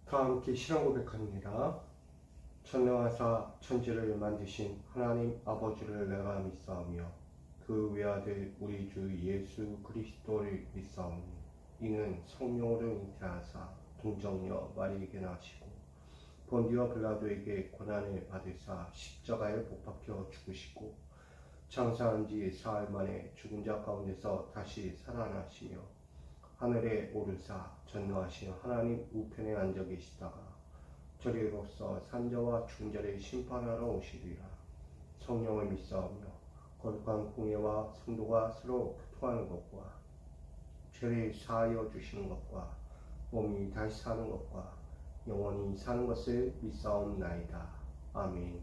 다 함께 신앙 고백합니다. 천명하사 천지를 만드신 하나님 아버지를 내가 믿사오며 그 외아들 우리 주 예수 그리스도를 믿사오니 이는 성령으로 잉태하사 동정녀 마리에게 나시고 본디오 빌라도에게 고난을 받으사 십자가에 못 박혀 죽으시고 장사한 지 사흘 만에 죽은 자 가운데서 다시 살아나시며 하늘에 오르사 전능하신 하나님 우편에 앉아 계시다가 저리로서 산자와 죽은 자를 심판하러 오시리라. 성령을 믿사오며 거룩한 공예와 성도가 서로 교통하는 것과 죄를 사하여 주시는 것과 몸이 다시 사는 것과 영원히 사는 것을 믿사옵나이다. 아멘.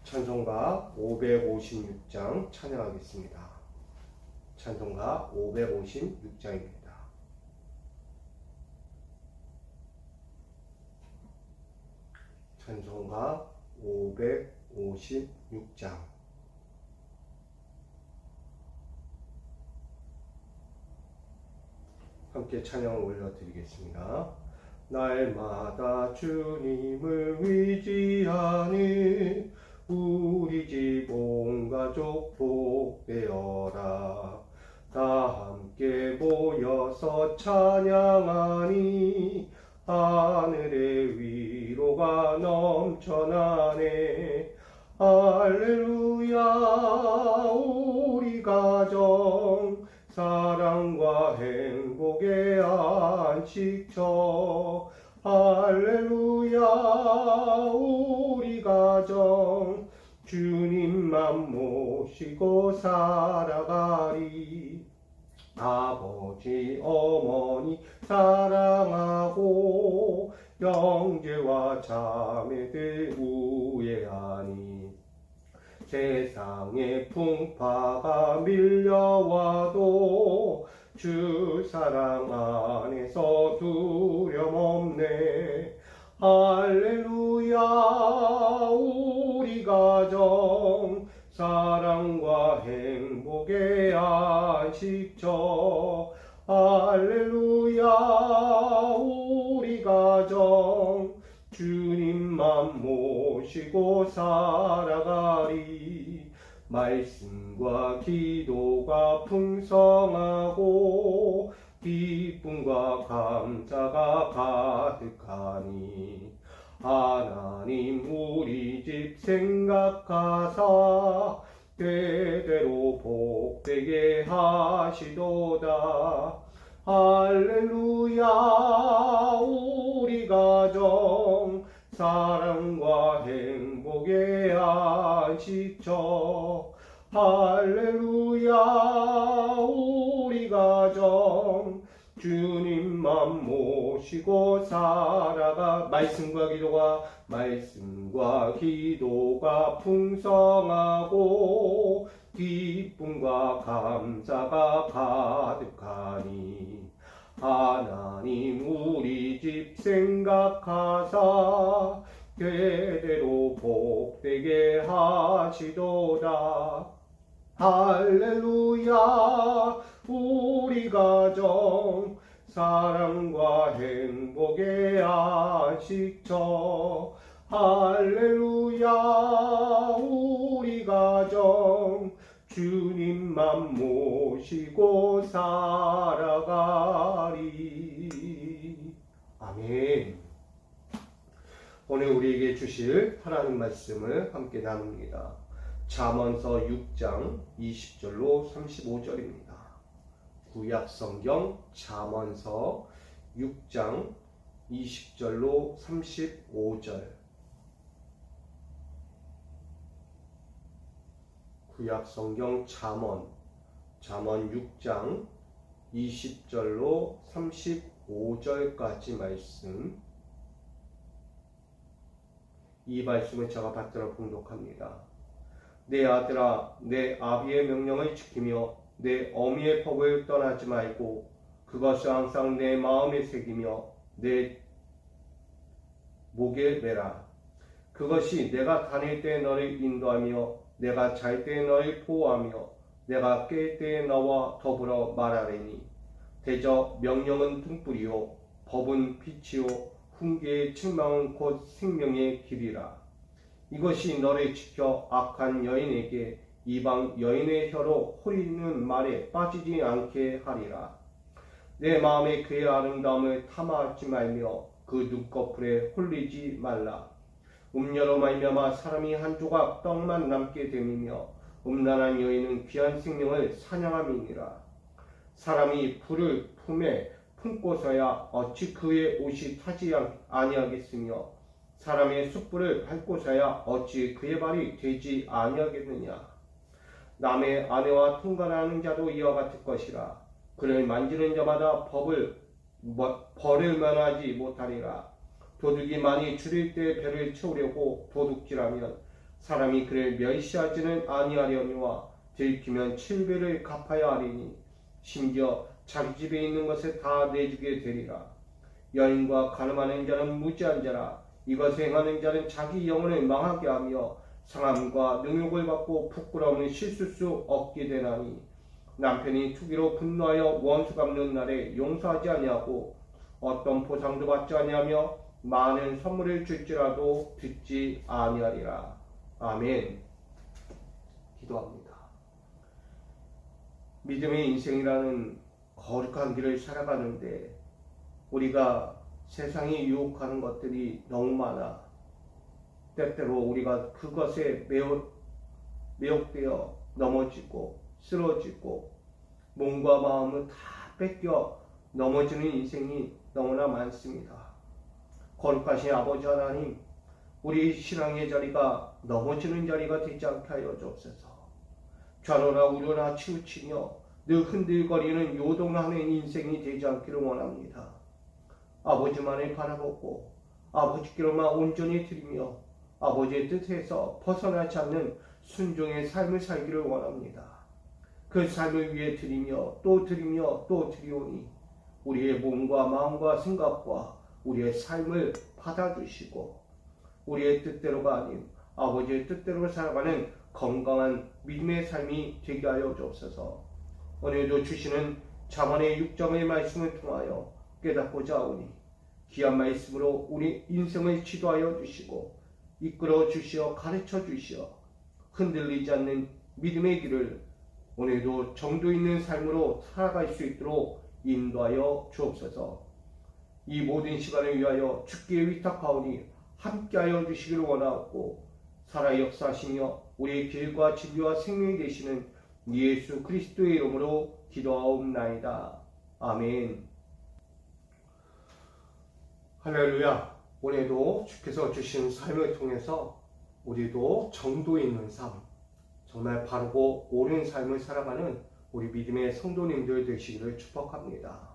찬송가 556장 찬양하겠습니다. 찬송가 556장입니다. 찬송가 556장. 함께 찬양을 올려드리겠습니다. 날마다 주님을 의지하는 우리 집 온 가족 복되어라. 다 함께 모여서 찬양하니 하늘의 위로가 넘쳐나네. 할렐루야. 우리 가정 사랑과 행복의 안식처. 할렐루야. 우리 가정 주님만 모시고 살아가리. 아버지 어머니 사랑하고 형제와 자매들 우애하니 세상에 풍파가 밀려와도 주 사랑 안에서 두려움 없네. 할렐루야. 우리 가정 사랑과 행복의 안식처. 할렐루야. 우리 가정 주님만 모시고 살아가리. 말씀과 기도가 풍성하고 기쁨과 감사가 가득하니 하나님 우리 집 생각하사 대대로 복되게 하시도다. 할렐루야. 우리 가정 사랑과 행복의 안식처. 할렐루야. 우리 가정 주님만 모시고 살아가. 말씀과 기도가 풍성하고 기쁨과 감사가 가득하니 하나님 우리 집 생각하사 대대로 복되게 하시도다. 할렐루야. 우리 가정 사랑과 행복의 안식처. 할렐루야. 우리 가정 주님만 모시고 살아가리. 아멘. 오늘 우리에게 주실 하나님 말씀을 함께 나눕니다. 잠언서 6장 20절로 35절입니다. 구약성경 잠언서 6장 20절로 35절. 구약성경 잠언 6장 20절로 35절까지 말씀. 이 말씀을 제가 받들어 봉독합니다. 내 아들아, 내 아비의 명령을 지키며 내 어미의 법을 떠나지 말고 그것을 항상 내 마음에 새기며 내 목에 매라. 그것이 내가 다닐 때 너를 인도하며 내가 잘 때 너를 보호하며 내가 깰 때에 너와 더불어 말하리니. 대저 명령은 등불이요 법은 빛이요 훈계의 책망은 곧 생명의 길이라. 이것이 너를 지켜 악한 여인에게 이방 여인의 혀로 호리는 말에 빠지지 않게 하리라. 내 마음에 그의 아름다움을 탐하지 말며 그 눈꺼풀에 홀리지 말라. 음녀로 말미암아 사람이 한 조각 떡만 남게 됨이며 음란한 여인은 귀한 생명을 사냥함이니라. 사람이 불을 품에 품고서야 어찌 그의 옷이 타지 아니하겠으며 사람의 숯불을 밟고서야 어찌 그의 발이 되지 아니하겠느냐. 남의 아내와 통관하는 자도 이와 같을 것이라. 그를 만지는 자마다 벌을 면하지 못하리라. 도둑이 많이 줄일 때 배를 채우려고 도둑질하면 사람이 그를 멸시하지는 아니하려니와 들키면 7배를 갚아야 하리니 심지어 자기 집에 있는 것을 다 내주게 되리라. 여인과 가늠하는 자는 무지한 자라. 이것을 행하는 자는 자기 영혼을 망하게 하며 상함과 능욕을 받고 부끄러움을 씻을 수 없게 되나니 남편이 투기로 분노하여 원수 갚는 날에 용서하지 아니하고 어떤 보상도 받지 아니하며 많은 선물을 줄지라도 듣지 아니하리라. 아멘. 기도합니다. 믿음의 인생이라는 거룩한 길을 살아가는데 우리가 세상이 유혹하는 것들이 너무 많아. 때때로 우리가 그것에 매혹되어 넘어지고 쓰러지고 몸과 마음을 다 뺏겨 넘어지는 인생이 너무나 많습니다. 거룩하신 아버지 하나님, 우리 신앙의 자리가 넘어지는 자리가 되지 않게 하여 주옵소서. 좌로나 우로나 치우치며 늘 흔들거리는 요동하는 인생이 되지 않기를 원합니다. 아버지만을 바라보고 아버지께로만 온전히 드리며 아버지의 뜻에서 벗어나지 않는 순종의 삶을 살기를 원합니다. 그 삶을 위해 드리며 또 드리며 또 드리오니 우리의 몸과 마음과 생각과 우리의 삶을 받아주시고 우리의 뜻대로가 아닌 아버지의 뜻대로 살아가는 건강한 믿음의 삶이 되게 하여 주옵소서. 오늘도 주시는 잠언의 6장의 말씀을 통하여 깨닫고자 하오니 귀한 말씀으로 우리 인생을 지도하여 주시고 이끌어 주시어 가르쳐 주시어 흔들리지 않는 믿음의 길을 오늘도 정도 있는 삶으로 살아갈 수 있도록 인도하여 주옵소서. 이 모든 시간을 위하여 주께 위탁하오니 함께하여 주시기를 원하옵고 살아 역사하시며 우리의 길과 진리와 생명이 되시는 예수 그리스도의 이름으로 기도하옵나이다. 아멘. 할렐루야. 오늘도 주께서 주신 삶을 통해서 우리도 정도 있는 삶, 정말 바르고 옳은 삶을 살아가는 우리 믿음의 성도님들 되시기를 축복합니다.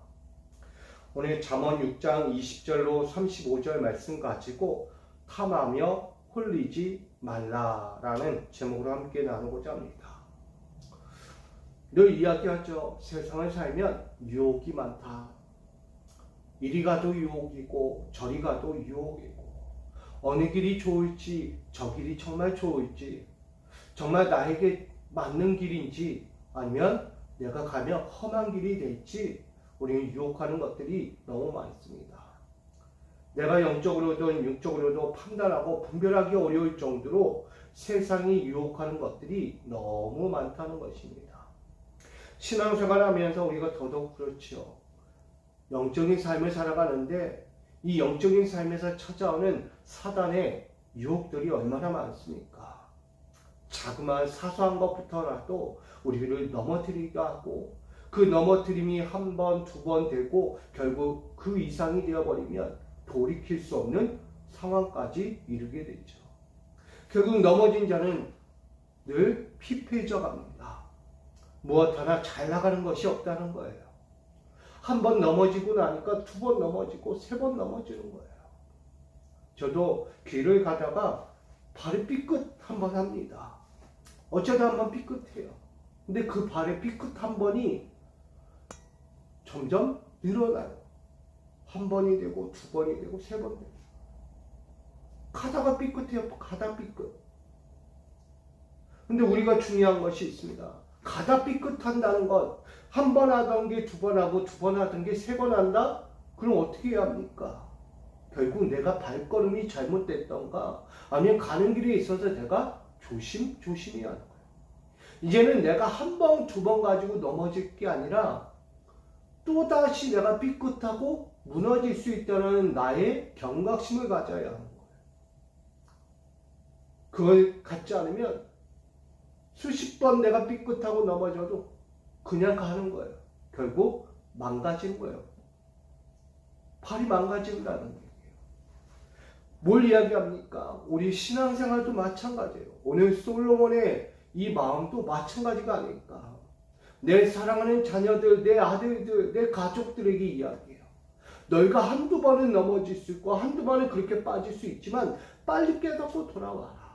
오늘 잠언 6장 20절로 35절 말씀 가지고 탐하며 홀리지 말라라는 제목으로 함께 나누고자 합니다. 늘 이야기하죠. 세상을 살면 유혹이 많다. 이리 가도 유혹이고 저리 가도 유혹이고 어느 길이 좋을지 저 길이 정말 좋을지 정말 나에게 맞는 길인지 아니면 내가 가면 험한 길이 될지 우리는 유혹하는 것들이 너무 많습니다. 내가 영적으로든 육적으로도 판단하고 분별하기 어려울 정도로 세상이 유혹하는 것들이 너무 많다는 것입니다. 신앙생활을 하면서 우리가 더더욱 그렇죠. 영적인 삶을 살아가는데 이 영적인 삶에서 찾아오는 사단의 유혹들이 얼마나 많습니까? 자그마한 사소한 것부터라도 우리를 넘어뜨리게 하고 그 넘어뜨림이 한 번, 두 번 되고 결국 그 이상이 되어버리면 돌이킬 수 없는 상황까지 이르게 되죠. 결국 넘어진 자는 늘 피폐해져 갑니다. 무엇 하나 잘 나가는 것이 없다는 거예요. 한 번 넘어지고 나니까 두 번 넘어지고 세 번 넘어지는 거예요. 저도 길을 가다가 발이 삐끗 한 번 합니다. 어쩌다 한 번 삐끗해요. 근데 그 발의 삐끗 한 번이 점점 늘어나요. 한 번이 되고 두 번이 되고 세 번 되고 가다가 삐끗해요. 가다 삐끗. 근데 우리가 중요한 것이 있습니다. 가다 삐끗한다는 것, 한 번 하던 게 두 번 하고 두 번 하던 게 세 번 한다? 그 그럼 어떻게 해야 합니까? 결국 내가 발걸음이 잘못됐던가 아니면 가는 길에 있어서 내가 조심해야 하는 거예요. 이제는 내가 한 번, 두 번 가지고 넘어질 게 아니라 또다시 내가 삐끗하고 무너질 수 있다는 나의 경각심을 가져야 하는 거예요. 그걸 갖지 않으면 수십 번 내가 삐끗하고 넘어져도 그냥 가는 거예요. 결국 망가지는 거예요. 발이 망가진다는 얘기예요. 뭘 이야기합니까? 우리 신앙생활도 마찬가지예요. 오늘 솔로몬의 이 마음도 마찬가지가 아닐까. 내 사랑하는 자녀들, 내 아들들, 내 가족들에게 이야기해요. 너희가 한두 번은 넘어질 수 있고 한두 번은 그렇게 빠질 수 있지만 빨리 깨닫고 돌아와라.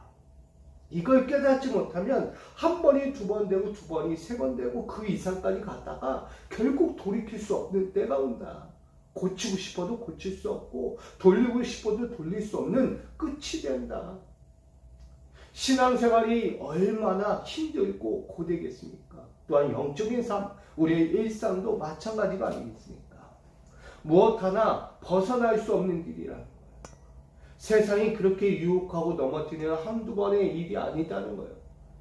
이걸 깨닫지 못하면 한 번이 두 번 되고 두 번이 세 번 되고 그 이상까지 갔다가 결국 돌이킬 수 없는 때가 온다. 고치고 싶어도 고칠 수 없고 돌리고 싶어도 돌릴 수 없는 끝이 된다. 신앙생활이 얼마나 힘들고 고되겠습니까? 또한 영적인 삶, 우리의 일상도 마찬가지가 아니겠습니까? 무엇 하나 벗어날 수 없는 일이라는 거예요. 세상이 그렇게 유혹하고 넘어뜨리는 한두 번의 일이 아니다는 거예요.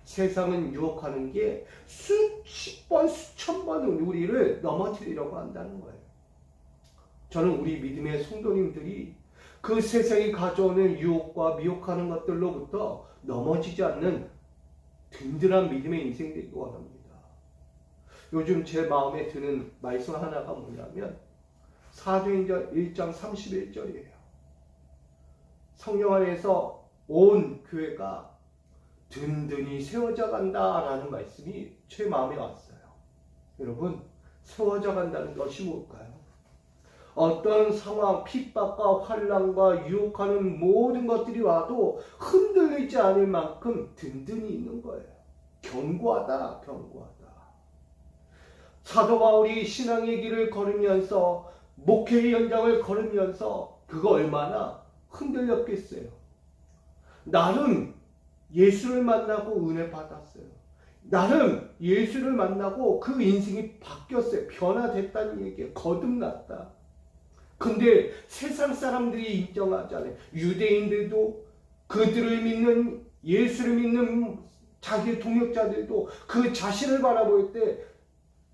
세상은 유혹하는 게 수십 번, 수천 번 우리를 넘어뜨리려고 한다는 거예요. 저는 우리 믿음의 성도님들이 그 세상이 가져오는 유혹과 미혹하는 것들로부터 넘어지지 않는 든든한 믿음의 인생 되기 원합니다. 요즘 제 마음에 드는 말씀 하나가 뭐냐면 사도행전 1장 31절이에요. 성령 안에서 온 교회가 든든히 세워져 간다라는 말씀이 제 마음에 왔어요. 여러분, 세워져 간다는 것이 뭘까요? 어떤 상황, 핍박과 환난과 유혹하는 모든 것들이 와도 흔들리지 않을 만큼 든든히 있는 거예요. 견고하다. 사도 바울이 신앙의 길을 걸으면서 목회의 연장을 걸으면서 그거 얼마나 흔들렸겠어요. 나름 예수를 만나고 은혜 받았어요. 나름 예수를 만나고 그 인생이 바뀌었어요. 변화됐다는 얘기예요. 거듭났다. 근데 세상 사람들이 인정하지 않아요. 유대인들도 그들을 믿는 예수를 믿는 자기 동역자들도 그 자신을 바라볼 때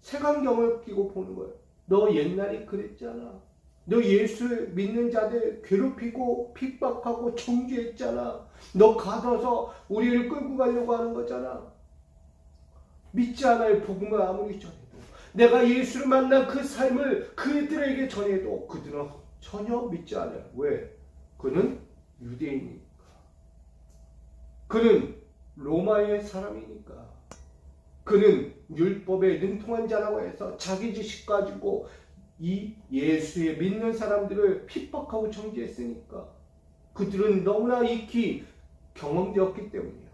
색안경을 끼고 보는 거예요. 너 옛날에 그랬잖아. 너 예수 믿는 자들 괴롭히고 핍박하고 정죄했잖아. 너 가둬서 우리를 끌고 가려고 하는 거잖아. 믿지 않아요. 복음을 아무리 전해도. 내가 예수를 만난 그 삶을 그들에게 전해도 그들은 전혀 믿지 않아요. 왜? 그는 유대인이니까. 그는 로마의 사람이니까. 그는 율법에 능통한 자라고 해서 자기 지식 가지고 이 예수에 믿는 사람들을 핍박하고 정죄했으니까. 그들은 너무나 익히 경험되었기 때문이에요.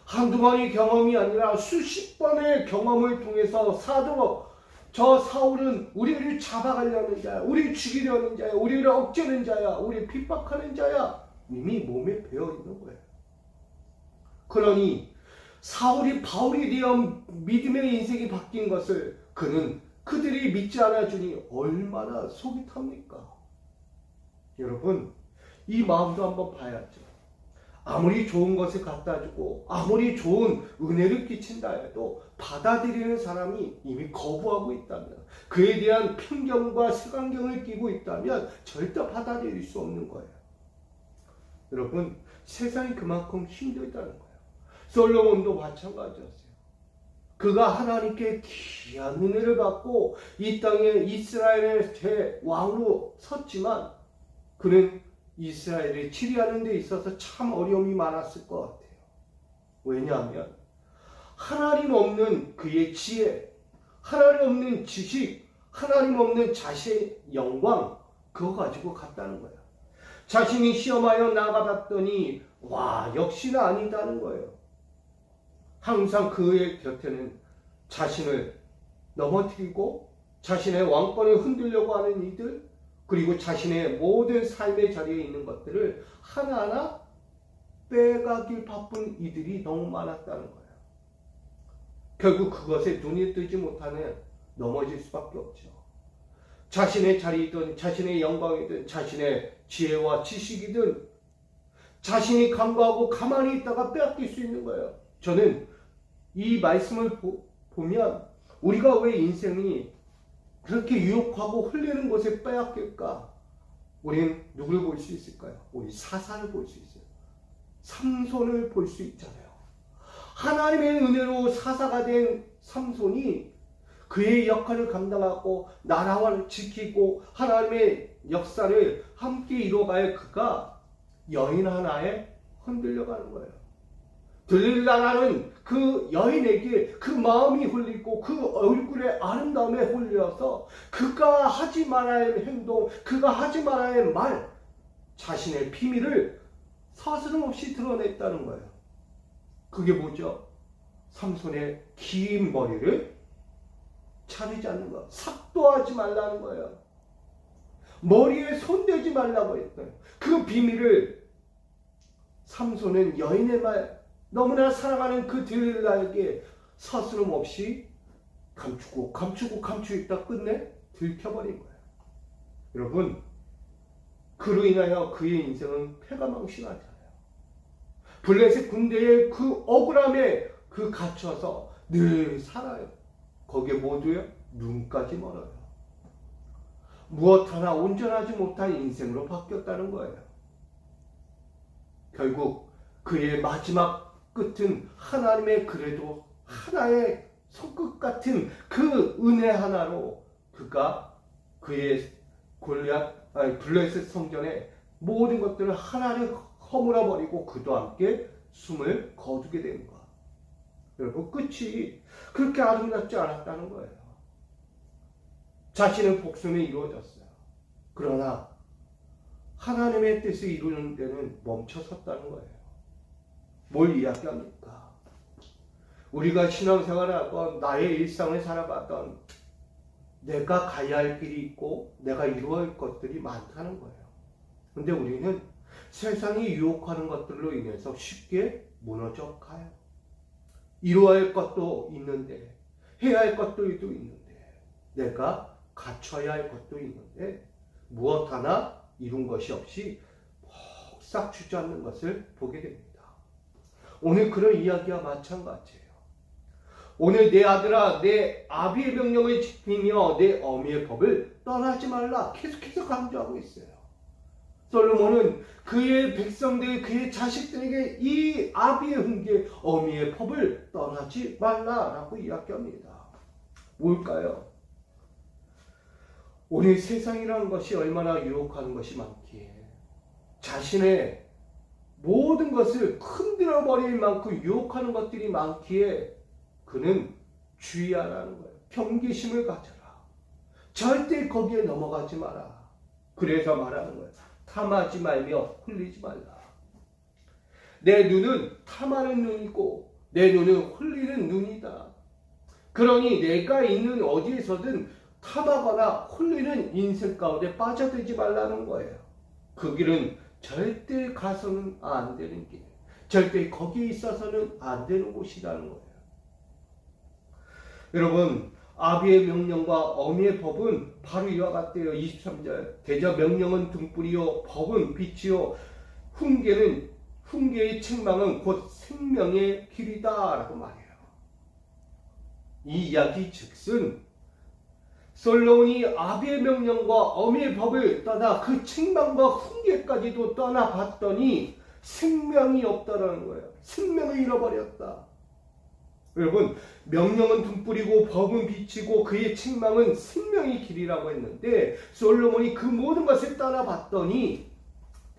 한두 번의 경험이 아니라 수십 번의 경험을 통해서 저 사울은 우리를 잡아가려는 자야, 우리를 죽이려는 자야, 우리를 억제는 자야, 우리를 핍박하는 자야, 이미 몸에 배어있는 거예요. 그러니 사울이 바울이 되어 믿음의 인생이 바뀐 것을 그들이 믿지 않아주니 얼마나 속이 탑니까? 여러분, 이 마음도 한번 봐야죠. 아무리 좋은 것을 갖다 주고 아무리 좋은 은혜를 끼친다 해도 받아들이는 사람이 이미 거부하고 있다면, 그에 대한 편견과 색안경을 끼고 있다면 절대 받아들일 수 없는 거예요. 여러분, 세상이 그만큼 힘들다는 거예요. 솔로몬도 마찬가지였어요. 그가 하나님께 귀한 은혜를 받고 이 땅에 이스라엘의 대왕으로 섰지만 그는 이스라엘을 치리하는 데 있어서 참 어려움이 많았을 것 같아요. 왜냐하면 하나님 없는 그의 지혜, 하나님 없는 지식, 하나님 없는 자신의 영광, 그거 가지고 갔다는 거예요. 자신이 시험하여 나가봤더니 와, 역시나 아니다는 거예요. 항상 그의 곁에는 자신을 넘어뜨리고 자신의 왕권을 흔들려고 하는 이들, 그리고 자신의 모든 삶의 자리에 있는 것들을 하나하나 빼가길 바쁜 이들이 너무 많았다는 거예요. 결국 그것에 눈이 뜨지 못하는 넘어질 수밖에 없죠. 자신의 자리이든 자신의 영광이든 자신의 지혜와 지식이든 자신이 간구하고 가만히 있다가 빼앗길 수 있는 거예요. 저는 이 말씀을 보면 우리가 왜 인생이 그렇게 유혹하고 흘리는 곳에 빼앗길까? 우리는 누굴 볼 수 있을까요? 우리 사사를 볼 수 있어요. 삼손을 볼 수 있잖아요. 하나님의 은혜로 사사가 된 삼손이 그의 역할을 감당하고 나라를 지키고 하나님의 역사를 함께 이뤄갈 그가 여인 하나에 흔들려가는 거예요. 들릴라라는 그 여인에게 그 마음이 홀리고 그 얼굴의 아름다움에 홀려서 그가 하지 말아야 할 행동, 그가 하지 말아야 할 말, 자신의 비밀을 서스름없이 드러냈다는 거예요. 그게 뭐죠? 삼손의 긴 머리를 자르지 않는 거, 삭도하지 말라는 거예요. 머리에 손대지 말라고 했어요. 그 비밀을 삼손은 여인의 말, 너무나 사랑하는 그 들릴라에게 서스름없이 감추고 있다 끝내 들켜버린 거예요. 여러분, 그로 인하여 그의 인생은 패가망신하잖아요. 블레셋 군대의 그 억울함에 그 갇혀서 늘 살아요. 거기에 모두요 눈까지 멀어요. 무엇 하나 온전하지 못한 인생으로 바뀌었다는 거예요. 결국 그의 마지막 끝은 하나님의 그래도 하나의 손끝 같은 그 은혜 하나로 그가 그의 블레셋 성전에 모든 것들을 하나를 허물어버리고 그도 함께 숨을 거두게 된 것. 여러분, 끝이 그렇게 아름답지 않았다는 거예요. 자신의 복수는 이루어졌어요. 그러나 하나님의 뜻을 이루는 데는 멈춰섰다는 거예요. 뭘 이야기합니까? 우리가 신앙생활을 하건 나의 일상을 살아가던 내가 가야 할 길이 있고 내가 이루어야 할 것들이 많다는 거예요. 근데 우리는 세상이 유혹하는 것들로 인해서 쉽게 무너져 가요. 이루어야 할 것도 있는데, 해야 할 것도 있는데, 내가 갖춰야 할 것도 있는데 무엇 하나 이룬 것이 없이 싹 주저앉는 것을 보게 됩니다. 오늘 그런 이야기와 마찬가지예요. 오늘 내 아들아, 내 아비의 명령을 지키며 내 어미의 법을 떠나지 말라 계속해서 강조하고 있어요. 솔로몬은 그의 백성들, 그의 자식들에게 이 아비의 훈계, 어미의 법을 떠나지 말라라고 이야기합니다. 뭘까요? 오늘 세상이라는 것이 얼마나 유혹하는 것이 많기에 자신의 모든 것을 흔들어버릴 만큼 유혹하는 것들이 많기에 그는 주의하라는 거예요. 경계심을 가져라. 절대 거기에 넘어가지 마라. 그래서 말하는 거예요. 탐하지 말며 흘리지 말라. 내 눈은 탐하는 눈이고 내 눈은 흘리는 눈이다. 그러니 내가 있는 어디에서든 탐하거나 흘리는 인생 가운데 빠져들지 말라는 거예요. 그 길은 절대 가서는 안 되는 길, 절대 거기에 있어서는 안 되는 곳이라는 거예요. 여러분, 아비의 명령과 어미의 법은 바로 이와 같대요. 23절. 대저 명령은 등불이요 법은 빛이요 훈계의 책망은 곧 생명의 길이다 라고 말해요. 이 이야기 즉슨 솔로몬이 아비의 명령과 어미의 법을 떠나 그 책망과 훈계까지도 떠나봤더니 생명이 없다라는 거예요. 생명을 잃어버렸다. 여러분, 명령은 등불이고 법은 빛이고 그의 책망은 생명의 길이라고 했는데 솔로몬이 그 모든 것을 떠나봤더니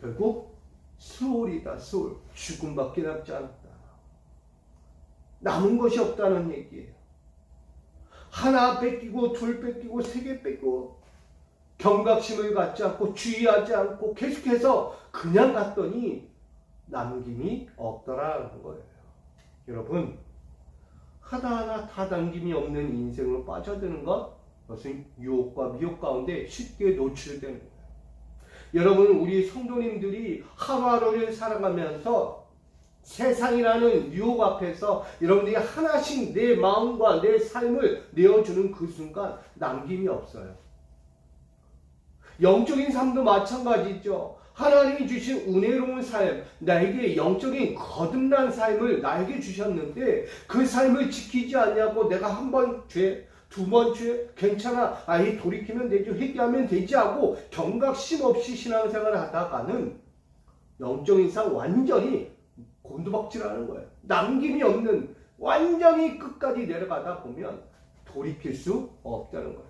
결국 수월이다. 수월. 죽음밖에 남지 않았다. 남은 것이 없다는 얘기예요. 하나 뺏기고 둘 뺏기고 세 개 뺏기고 경각심을 갖지 않고 주의하지 않고 계속해서 그냥 갔더니 남김이 없더라는 거예요. 여러분, 하나하나 다 남김이 없는 인생으로 빠져드는 것, 그것은 유혹과 미혹 가운데 쉽게 노출되는 거예요. 여러분, 우리 성도님들이 하루하루를 살아가면서 세상이라는 유혹 앞에서 여러분들이 하나씩 내 마음과 내 삶을 내어주는 그 순간 남김이 없어요. 영적인 삶도 마찬가지죠. 하나님이 주신 은혜로운 삶, 나에게 영적인 거듭난 삶을 나에게 주셨는데 그 삶을 지키지 않냐고 내가 한 번 죄, 두 번 죄, 괜찮아, 아이 돌이키면 되죠, 회개하면 되지 하고 경각심 없이 신앙생활을 하다가는 영적인 삶 완전히 곤두박질하는 거예요. 남김이 없는, 완전히 끝까지 내려가다 보면 돌이킬 수 없다는 거예요.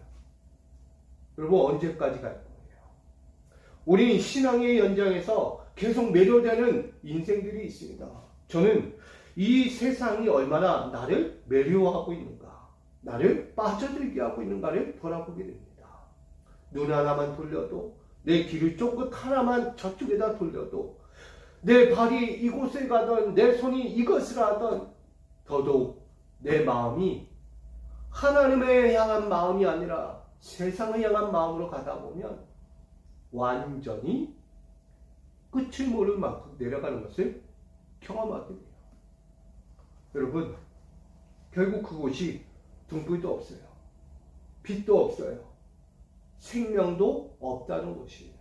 여러분, 언제까지 갈 거예요? 우리 신앙의 연장에서 계속 매료되는 인생들이 있습니다. 저는 이 세상이 얼마나 나를 매료하고 있는가, 나를 빠져들게 하고 있는가를 돌아보게 됩니다. 눈 하나만 돌려도, 내 귀를 쫑긋 하나만 저쪽에다 돌려도, 내 발이 이곳을 가던, 내 손이 이것을 하던, 더더욱 내 마음이 하나님을 향한 마음이 아니라 세상을 향한 마음으로 가다 보면 완전히 끝을 모를 만큼 내려가는 것을 경험하게 돼요. 여러분, 결국 그곳이 등불도 없어요. 빛도 없어요. 생명도 없다는 곳이에요.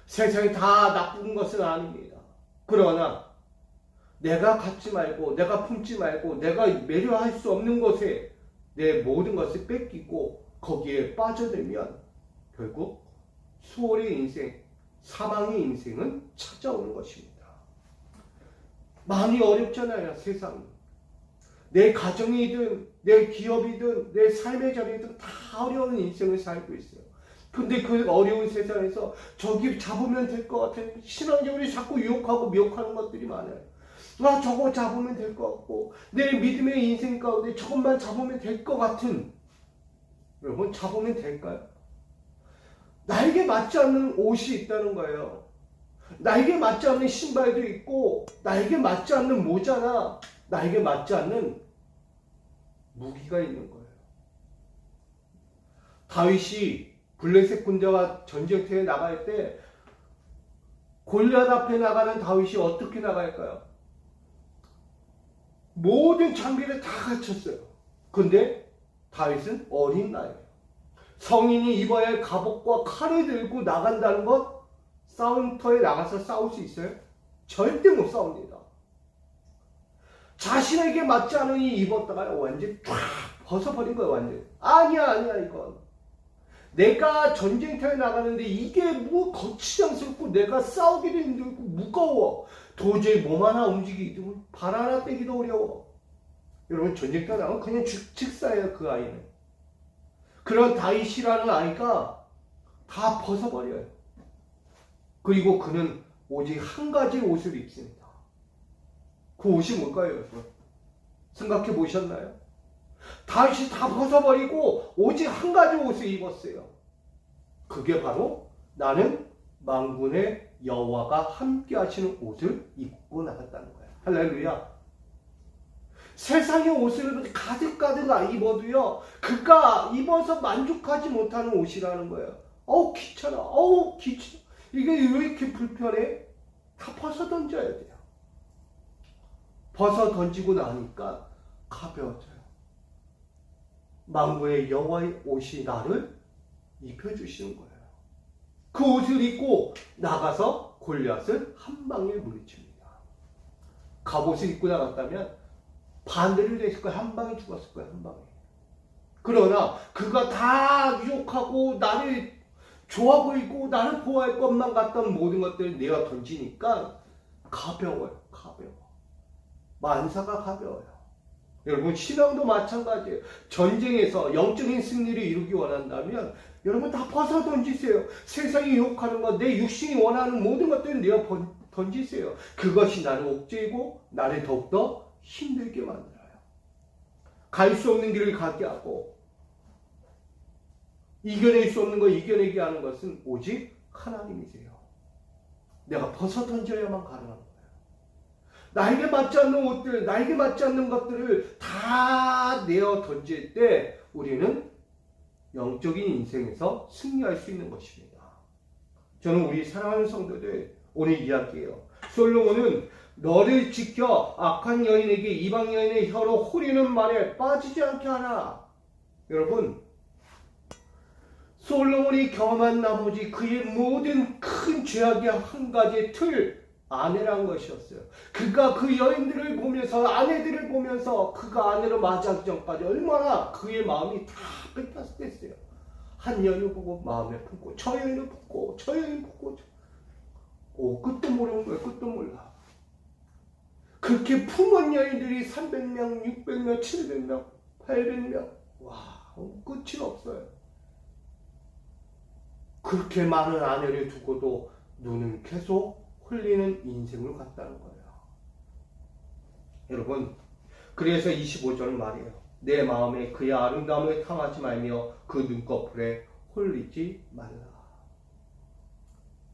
세상이 다 나쁜 것은 아닙니다. 그러나 내가 갖지 말고, 내가 품지 말고, 내가 매료할 수 없는 것에 내 모든 것을 뺏기고 거기에 빠져들면 결국 수월의 인생, 사망의 인생은 찾아오는 것입니다. 많이 어렵잖아요, 세상이. 내 가정이든 내 기업이든 내 삶의 자리든 다 어려운 인생을 살고 있어요. 근데 그 어려운 세상에서 저기 잡으면 될 것 같은 신앙적으로 자꾸 유혹하고 미혹하는 것들이 많아요. 아, 저거 잡으면 될 것 같고, 내 믿음의 인생 가운데 저것만 잡으면 될 것 같은, 여러분, 잡으면 될까요? 나에게 맞지 않는 옷이 있다는 거예요. 나에게 맞지 않는 신발도 있고, 나에게 맞지 않는 모자나 나에게 맞지 않는 무기가 있는 거예요. 다윗이 블레셋 군대와 전쟁터에 나갈 때 골리앗 앞에 나가는 다윗이 어떻게 나갈까요? 모든 장비를 다 갖췄어요. 근데 다윗은 어린 나이에요. 성인이 입어야 할 갑옷과 칼을 들고 나간다는 것, 싸움터에 나가서 싸울 수 있어요? 절대 못 싸웁니다. 자신에게 맞지 않은 이 입었다가 완전히 쫙 벗어버린 거예요. 완전히. 아니야 이건. 내가 전쟁터에 나가는데 이게 뭐 거치장스럽고 내가 싸우기도 힘들고 무거워. 도저히 몸 하나 움직이기도, 발 하나 떼기도 어려워. 여러분, 전쟁터에 나가면 그냥 즉사예요, 그 아이는. 그런 다윗이라는 아이가 다 벗어버려요. 그리고 그는 오직 한 가지 옷을 입습니다. 그 옷이 뭘까요, 여러분? 생각해 보셨나요? 다윗이 다 벗어버리고 오직 한 가지 옷을 입었어요. 그게 바로 나는 만군의 여호와가 함께 하시는 옷을 입고 나갔다는 거예요. 할렐루야. 세상의 옷을 가득가득 입어도요, 그가 입어서 만족하지 못하는 옷이라는 거예요. 어우, 귀찮아. 어우, 귀찮아. 이게 왜 이렇게 불편해? 다 벗어 던져야 돼요. 벗어 던지고 나니까 가벼워져요. 만군의 여호와의 옷이 나를 입혀주시는 거예요. 그 옷을 입고 나가서 골리앗을 한 방에 물리칩니다. 갑옷을 입고 나갔다면 반대를 됐을 거예요. 한 방에 죽었을 거예요. 한 방에. 그러나 그가 다 유혹하고 나를 좋아 보이고 나를 보호할 것만 같던 모든 것들을 내어 던지니까 가벼워요. 가벼워. 만사가 가벼워요. 여러분, 신앙도 마찬가지예요. 전쟁에서 영적인 승리를 이루기 원한다면 여러분 다 벗어 던지세요. 세상이 유혹하는 것, 내 육신이 원하는 모든 것들을 내어 던지세요. 그것이 나를 옥죄이고 나를 더욱더 힘들게 만들어요. 갈 수 없는 길을 가게 하고 이겨낼 수 없는 거 이겨내게 하는 것은 오직 하나님이세요. 내가 벗어 던져야만 가능한 거예요. 나에게 맞지 않는 옷들, 나에게 맞지 않는 것들을 다 내어 던질 때 우리는 영적인 인생에서 승리할 수 있는 것입니다. 저는 우리 사랑하는 성도들 오늘 이야기해요. 솔로몬은 너를 지켜 악한 여인에게 이방 여인의 혀로 후리는 말에 빠지지 않게 하라. 여러분, 솔로몬이 경험한 나머지 그의 모든 큰 죄악의 한 가지의 틀, 아내란 것이었어요. 그가 그 여인들을 보면서, 아내들을 보면서 그가 아내로 맞이하기 전까지 얼마나 그의 마음이 다 뺏겼겠어요. 한 여인을 보고 마음에 품고, 저 여인을 품고, 저 여인을 품고, 끝도 모르는 거예요. 끝도 몰라. 그렇게 품은 여인들이 300명, 600명, 700명, 800명. 와, 끝이 없어요. 그렇게 많은 아내를 두고도 눈은 계속 흘리는 인생을 갔다는 거예요. 여러분, 그래서 25절 말이에요. 내 마음에 그의 아름다움을 탐하지 말며 그 눈꺼풀에 홀리지 말라.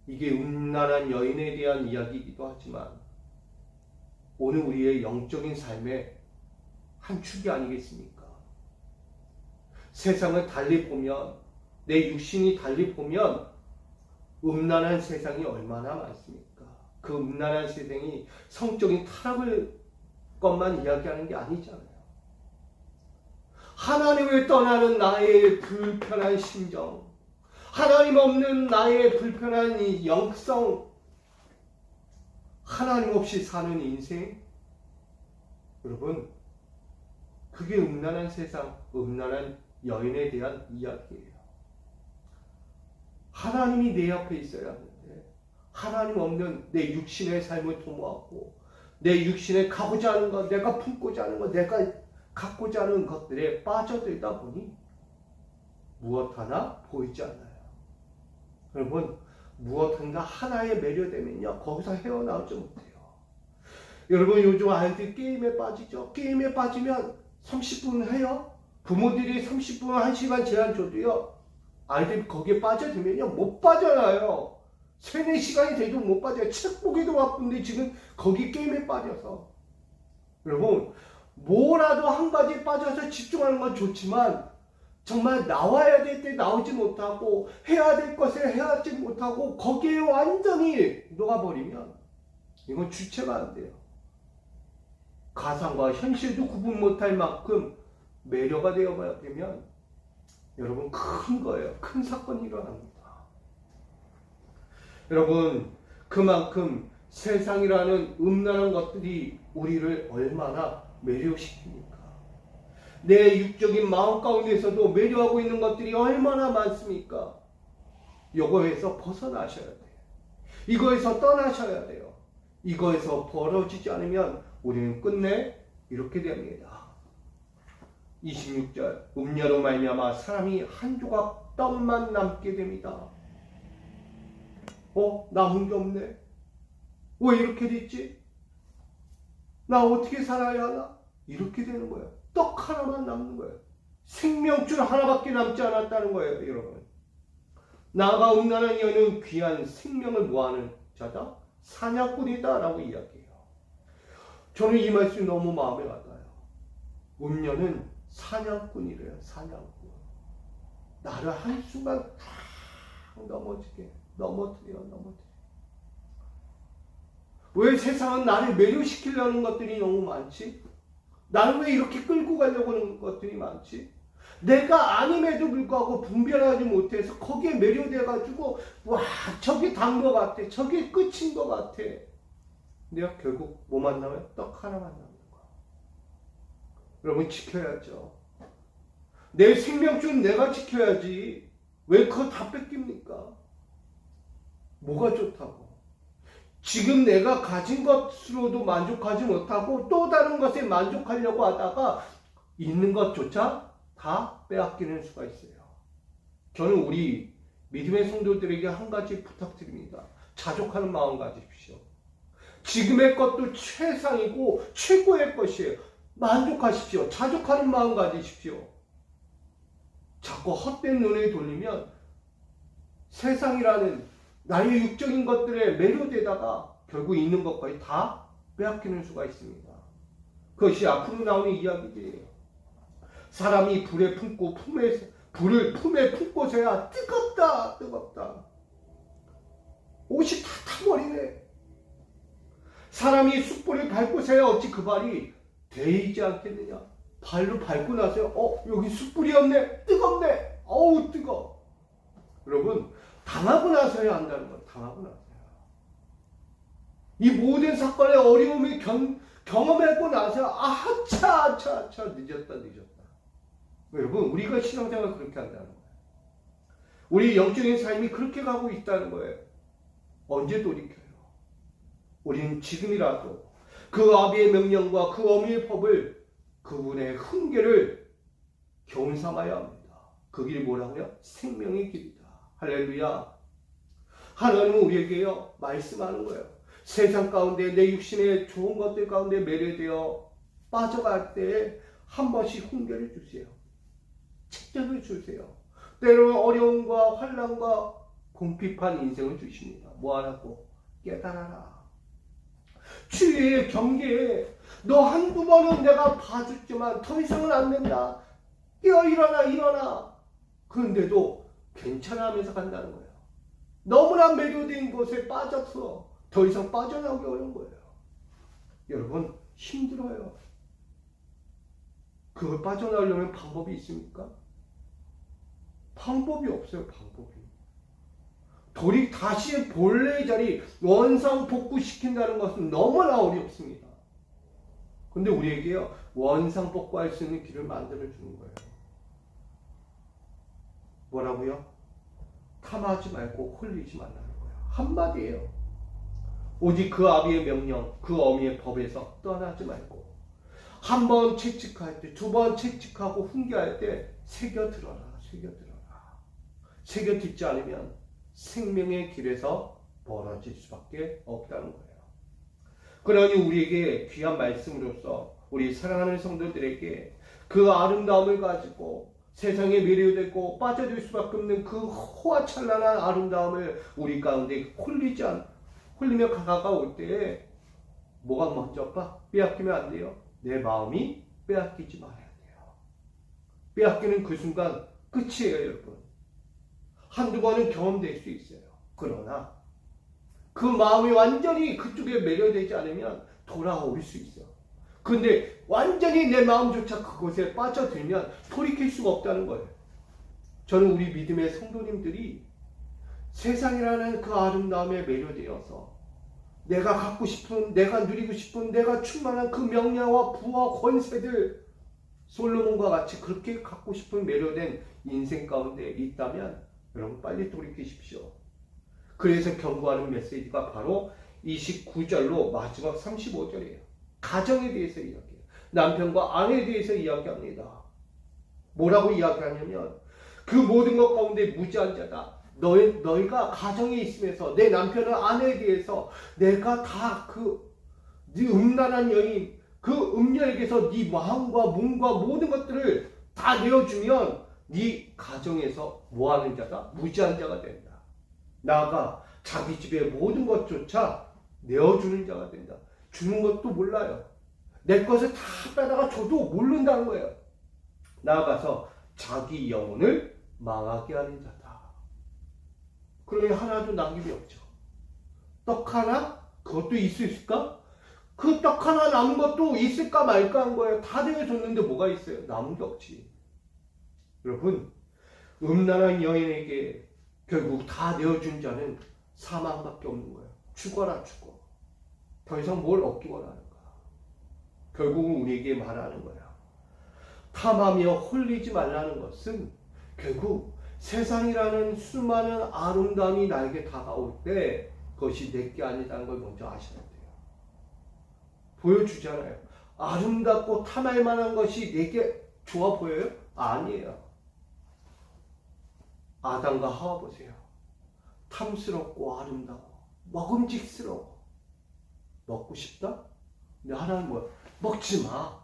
이게 음란한 여인에 대한 이야기이기도 하지만 오늘 우리의 영적인 삶의 한 축이 아니겠습니까? 세상을 달리 보면, 내 육신이 달리 보면 음란한 세상이 얼마나 많습니까? 그 음란한 세상이 성적인 타락을 것만 이야기하는 게 아니잖아요. 하나님을 떠나는 나의 불편한 심정, 하나님 없는 나의 불편한 이 영성, 하나님 없이 사는 인생, 여러분, 그게 음란한 세상, 음란한 여인에 대한 이야기예요. 하나님이 내 앞에 있어야 하는데 하나님 없는 내 육신의 삶을 도모하고 내 육신에 가고자 하는 것, 내가 품고자 하는 것, 내가 갖고자 하는 것들에 빠져들다 보니 무엇 하나 보이지 않아요. 여러분, 무엇 하나에 매료되면요, 거기서 헤어나오지 못해요. 여러분, 요즘 아이들 게임에 빠지죠. 게임에 빠지면 30분 해요. 부모들이 30분, 1시간 제한 줘도요, 아이들이 거기에 빠져들면요, 못 빠져나요. 3, 4시간이 돼도 못 빠져요. 책 보기도 바쁜데 지금 거기 게임에 빠져서. 여러분, 뭐라도 한 가지에 빠져서 집중하는 건 좋지만 정말 나와야 될 때 나오지 못하고 해야 될 것을 해야지 못하고 거기에 완전히 녹아버리면 이건 주체가 안 돼요. 가상과 현실도 구분 못할 만큼 매료가 되어버리면 여러분, 큰 거예요. 큰 사건이 일어납니다. 여러분, 그만큼 세상이라는 음란한 것들이 우리를 얼마나 매료시킵니까? 내 육적인 마음 가운데서도 매료하고 있는 것들이 얼마나 많습니까? 이거에서 벗어나셔야 돼요. 이거에서 떠나셔야 돼요. 이거에서 벌어지지 않으면 우리는 끝내 이렇게 됩니다. 26절, 음녀로 말미암아 사람이 한 조각 떡만 남게 됩니다. 남은 게 없네. 왜 이렇게 됐지? 나 어떻게 살아야 하나? 이렇게 되는 거예요. 떡 하나만 남는 거예요. 생명줄 하나밖에 남지 않았다는 거예요, 여러분. 나가 음란한 여인은 귀한 생명을 모하는 자다, 사냥꾼이다 라고 이야기해요. 저는 이 말씀이 너무 마음에 와닿아요. 음녀는 사냥꾼이래요. 사냥꾼. 나를 한순간 쫙 넘어뜨려. 왜 세상은 나를 매료시키려는 것들이 너무 많지? 나를 왜 이렇게 끌고 가려고 하는 것들이 많지? 내가 아님에도 불구하고 분별하지 못해서 거기에 매료돼가지고 저게 단 것 같아, 저게 끝인 것 같아. 내가 결국 뭐 만나면 떡 하나만 남는 거야. 여러분, 지켜야죠. 내 생명줄 내가 지켜야지. 왜 그거 다 뺏깁니까? 뭐가 좋다고? 지금 내가 가진 것으로도 만족하지 못하고 또 다른 것에 만족하려고 하다가 있는 것조차 다 빼앗기는 수가 있어요. 저는 우리 믿음의 성도들에게 한 가지 부탁드립니다. 자족하는 마음 가지십시오. 지금의 것도 최상이고 최고의 것이에요. 만족하십시오. 자족하는 마음 가지십시오. 자꾸 헛된 눈을 돌리면 세상이라는 나의 육적인 것들에 매료되다가 결국 있는 것까지 다 빼앗기는 수가 있습니다. 그것이 앞으로 나오는 이야기들이에요. 사람이 불을 품에 품고서야 뜨겁다. 옷이 다 타버리네. 사람이 숯불을 밟고서야 어찌 그 발이 데이지 않겠느냐. 발로 밟고 나서야 여기 숯불이었네. 뜨겁네. 어우 뜨거. 여러분, 당하고 나서야 한다는 거예요. 당하고 나서야. 이 모든 사건의 어려움을 경험하고 나서 차 늦었다. 여러분, 우리가 신앙생활 그렇게 한다는 거예요. 우리 영적인 삶이 그렇게 가고 있다는 거예요. 언제 돌이켜요? 우리는 지금이라도 그 아비의 명령과 그 어미의 법을, 그분의 훈계를 교훈 삼아야 합니다. 그 길이 뭐라고요? 생명의 길이다. 할렐루야. 하나님은 우리에게요 말씀하는 거예요. 세상 가운데 내 육신의 좋은 것들 가운데 매료되어 빠져갈 때 한 번씩 훈계를 주세요. 책정을 주세요. 때로는 어려움과 환난과 궁핍한 인생을 주십니다. 뭐하라고? 깨달아라. 주의 경계에 너 한두 번은 내가 봐줬지만 더 이상은 안 된다. 일어나. 그런데도 괜찮아 하면서 간다는 거예요. 너무나 매료된 곳에 빠져서 더 이상 빠져나오기 어려운 거예요. 여러분, 힘들어요. 그걸 빠져나오려면 방법이 있습니까? 방법이 없어요. 방법이. 다시 본래의 자리 원상 복구시킨다는 것은 너무나 어렵습니다. 근데 우리에게요 원상 복구할 수 있는 길을 만들어 주는 거예요. 뭐라고요? 탐하지 말고 홀리지 말라는 거예요. 한마디예요. 오직 그 아비의 명령, 그 어미의 법에서 떠나지 말고 한 번 채찍할 때, 두 번 채찍하고 훈계할 때 새겨들어라. 새겨 듣지 않으면 생명의 길에서 벌어질 수밖에 없다는 거예요. 그러니 우리에게 귀한 말씀으로서 우리 사랑하는 성도들에게 그 아름다움을 가지고 세상에 매료되고 빠져들 수밖에 없는 그 호화찬란한 아름다움을 우리 가운데 홀리며 가까울 때에 뭐가 먼저 빼앗기면 안 돼요? 내 마음이 빼앗기지 말아야 돼요. 빼앗기는 그 순간 끝이에요, 여러분. 한두 번은 경험될 수 있어요. 그러나 그 마음이 완전히 그쪽에 매료되지 않으면 돌아올 수 있어요. 근데 완전히 내 마음조차 그곳에 빠져들면 돌이킬 수가 없다는 거예요. 저는 우리 믿음의 성도님들이 세상이라는 그 아름다움에 매료되어서 내가 갖고 싶은, 내가 누리고 싶은, 내가 충만한 그 명예와 부와 권세들, 솔로몬과 같이 그렇게 갖고 싶은 매료된 인생 가운데 있다면 여러분 빨리 돌이키십시오. 그래서 경고하는 메시지가 바로 29절로 마지막 35절이에요. 가정에 대해서 이야기해요. 남편과 아내에 대해서 이야기합니다. 뭐라고 이야기하냐면 그 모든 것 가운데 무지한 자다. 너희가 가정에 있으면서 내 남편과 아내에 대해서 내가 다 네 음란한 여인, 그 음녀에게서 네 마음과 몸과 모든 것들을 다 내어주면 네 가정에서 뭐하는 자다? 무지한 자가 된다. 나아가 자기 집의 모든 것조차 내어주는 자가 된다. 주는 것도 몰라요. 내 것을 다 빼다가 줘도 모른다는 거예요. 나아가서 자기 영혼을 망하게 하는 자다. 그러면 하나도 남김이 없죠. 떡 하나? 그것도 있을까? 그 떡 하나 남은 것도 있을까 말까 한 거예요. 다 내어줬는데 뭐가 있어요? 남은 게 없지. 여러분, 음란한 여인에게 결국 다 내어준 자는 사망밖에 없는 거예요. 죽어라. 더 이상 뭘 얻기 원하는가? 결국은 우리에게 말하는 거예요. 탐하며 홀리지 말라는 것은 결국 세상이라는 수많은 아름다움이 나에게 다가올 때 그것이 내게 아니다는 걸 먼저 아셔야 돼요. 보여주잖아요. 아름답고 탐할 만한 것이 내게 좋아 보여요? 아니에요. 아담과 하와 보세요. 탐스럽고 아름다워. 먹음직스러워. 먹고 싶다? 근데 하나님 뭐야? 먹지 마.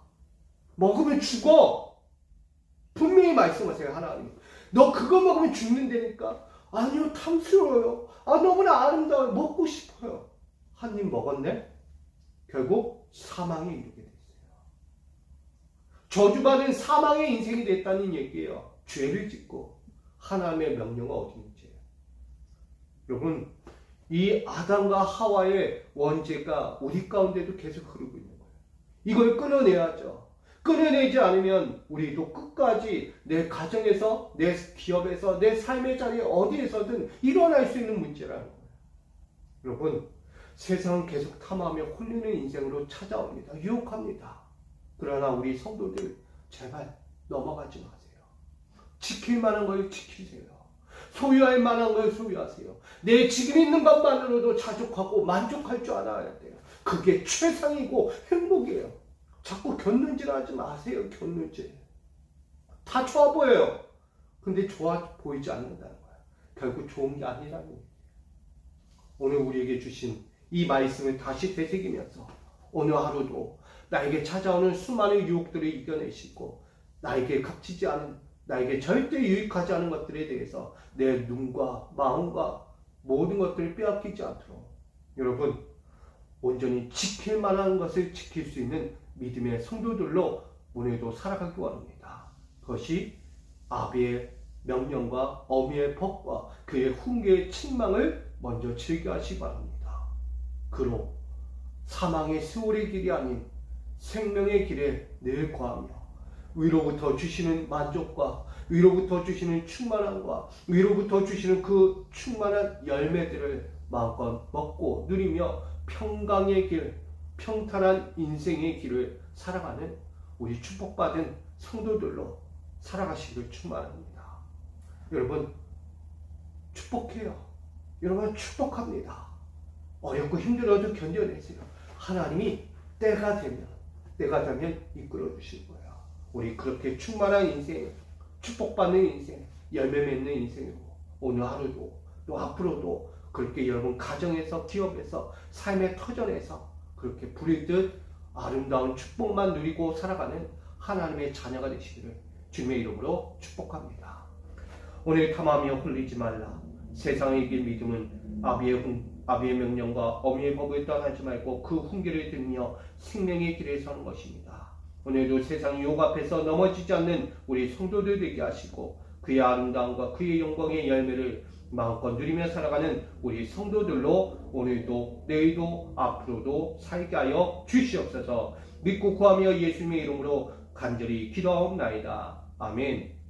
먹으면 죽어. 분명히 말씀하세요, 하나님. 너 그거 먹으면 죽는다니까? 아니요, 탐스러워요. 너무나 아름다워요. 먹고 싶어요. 한 입 먹었네? 결국 사망에 이르게 됐어요. 저주받은 사망의 인생이 됐다는 얘기예요. 죄를 짓고 하나님의 명령은 어딘지. 여러분, 이 아담과 하와의 원죄가 우리 가운데도 계속 흐르고 있는 거예요. 이걸 끊어내야죠. 끊어내지 않으면 우리도 끝까지 내 가정에서, 내 기업에서, 내 삶의 자리에 어디에서든 일어날 수 있는 문제라는 거예요. 여러분, 세상은 계속 탐하며 홀리는 인생으로 찾아옵니다. 유혹합니다. 그러나 우리 성도들 제발 넘어가지 마세요. 지킬 만한 걸 지키세요. 소유할 만한 걸 소유하세요. 내 지금 있는 것만으로도 자족하고 만족할 줄 알아야 돼요. 그게 최상이고 행복이에요. 자꾸 곁눈질하지 마세요. 곁눈질. 다 좋아 보여요. 근데 좋아 보이지 않는다는 거예요. 결국 좋은 게 아니라는 거예요. 오늘 우리에게 주신 이 말씀을 다시 되새기면서 오늘 하루도 나에게 찾아오는 수많은 유혹들을 이겨내시고 나에게 값지지 않은, 나에게 절대 유익하지 않은 것들에 대해서 내 눈과 마음과 모든 것들을 빼앗기지 않도록 여러분 온전히 지킬 만한 것을 지킬 수 있는 믿음의 성도들로 오늘도 살아가기 원합니다. 그것이 아비의 명령과 어미의 법과 그의 훈계의 책망을 먼저 즐겨하시기 바랍니다. 그로 사망의 세월의 길이 아닌 생명의 길에 늘 거하며 위로부터 주시는 만족과 위로부터 주시는 충만함과 위로부터 주시는 그 충만한 열매들을 마음껏 먹고 누리며 평강의 길, 평탄한 인생의 길을 살아가는 우리 축복받은 성도들로 살아가시길 축복합니다. 여러분 축복해요. 여러분 축복합니다. 어렵고 힘들어도 견뎌내세요. 하나님이 때가 되면 이끌어 주실 거예요. 우리 그렇게 충만한 인생, 축복받는 인생, 열매 맺는 인생이고 오늘 하루도 또 앞으로도 그렇게 여러분 가정에서 기업에서 삶의 터전에서 그렇게 부리듯 아름다운 축복만 누리고 살아가는 하나님의 자녀가 되시기를 주님의 이름으로 축복합니다. 오늘 탐하며 홀리지 말라. 세상의 길 믿음은 아비의 명령과 어미의 법을 떠나지 말고 그 훈계를 들으며 생명의 길에 서는 것입니다. 오늘도 세상 유혹 앞에서 넘어지지 않는 우리 성도들 되게 하시고 그의 아름다움과 그의 영광의 열매를 마음껏 누리며 살아가는 우리 성도들로 오늘도 내일도 앞으로도 살게 하여 주시옵소서. 믿고 구하며 예수님의 이름으로 간절히 기도하옵나이다. 아멘.